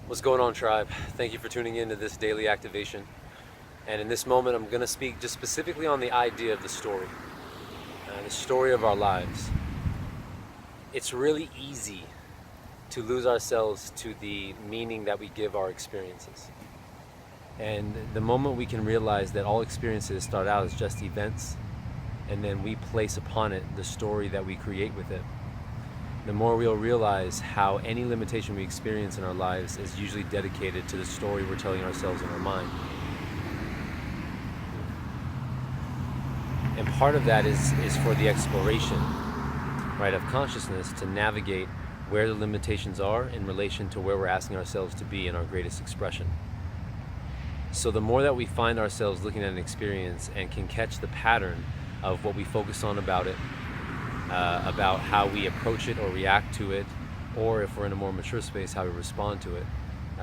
What's going on, tribe? Thank you for tuning in to this daily activation. And in this moment, I'm going to speak just specifically on the idea of the story of our lives. It's really easy to lose ourselves to the meaning that we give our experiences. And the moment we can realize that all experiences start out as just events, and then we place upon it the story that we create with it, the more we'll realize how any limitation we experience in our lives is usually dedicated to the story we're telling ourselves in our mind. And part of that is for the exploration, right, of consciousness to navigate where the limitations are in relation to where we're asking ourselves to be in our greatest expression. So the more that we find ourselves looking at an experience and can catch the pattern of what we focus on about it, about how we approach it or react to it, or if we're in a more mature space, how we respond to it,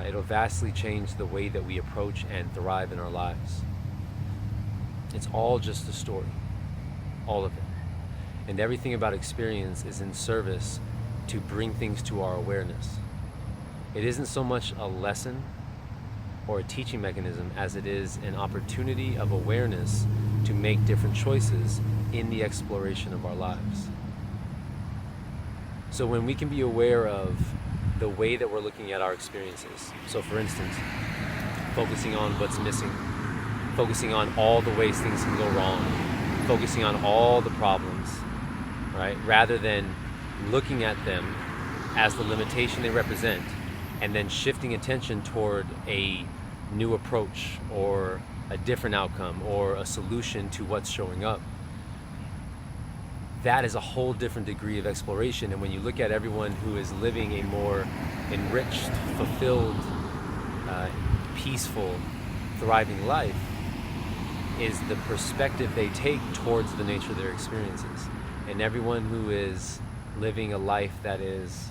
it'll vastly change the way that we approach and thrive in our lives. It's all just a story, all of it. And everything about experience is in service to bring things to our awareness. It isn't so much a lesson or a teaching mechanism as it is an opportunity of awareness to make different choices in the exploration of our lives. So when we can be aware of the way that we're looking at our experiences, so for instance, focusing on what's missing, focusing on all the ways things can go wrong, focusing on all the problems, right? Rather than looking at them as the limitation they represent and then shifting attention toward a new approach or a different outcome or a solution to what's showing up. That is a whole different degree of exploration. And when you look at everyone who is living a more enriched, fulfilled, peaceful, thriving life, is the perspective they take towards the nature of their experiences. And everyone who is living a life that is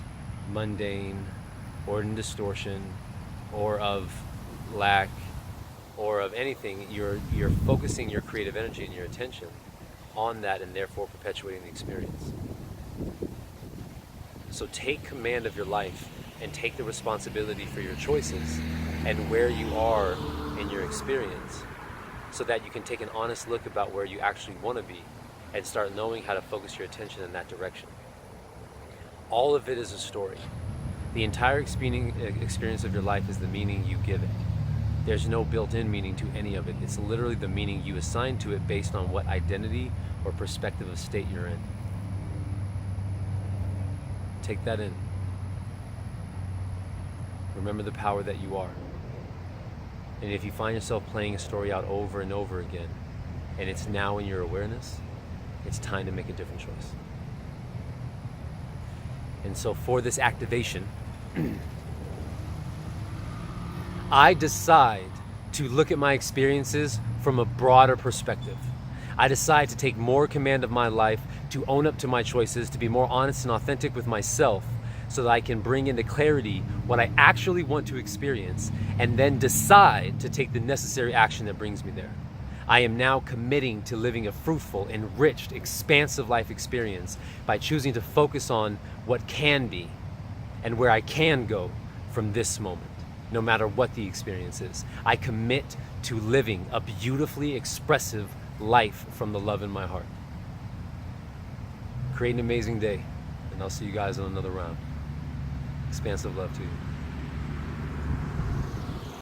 mundane or in distortion or of lack or of anything, you're focusing your creative energy and your attention on that and therefore perpetuating the experience. So take command of your life and take the responsibility for your choices and where you are in your experience so that you can take an honest look about where you actually want to be and start knowing how to focus your attention in that direction. All of it is a story. The entire experience of your life is the meaning you give it. There's no built-in meaning to any of it. It's literally the meaning you assign to it based on what identity or perspective of state you're in. Take that in. Remember the power that you are. And if you find yourself playing a story out over and over again, and it's now in your awareness, it's time to make a different choice. And so for this activation, I decide to look at my experiences from a broader perspective. I decide to take more command of my life, to own up to my choices, to be more honest and authentic with myself so that I can bring into clarity what I actually want to experience and then decide to take the necessary action that brings me there. I am now committing to living a fruitful, enriched, expansive life experience by choosing to focus on what can be and where I can go from this moment, no matter what the experience is. I commit to living a beautifully expressive life from the love in my heart. Create an amazing day, and I'll see you guys on another round. Expansive love to you.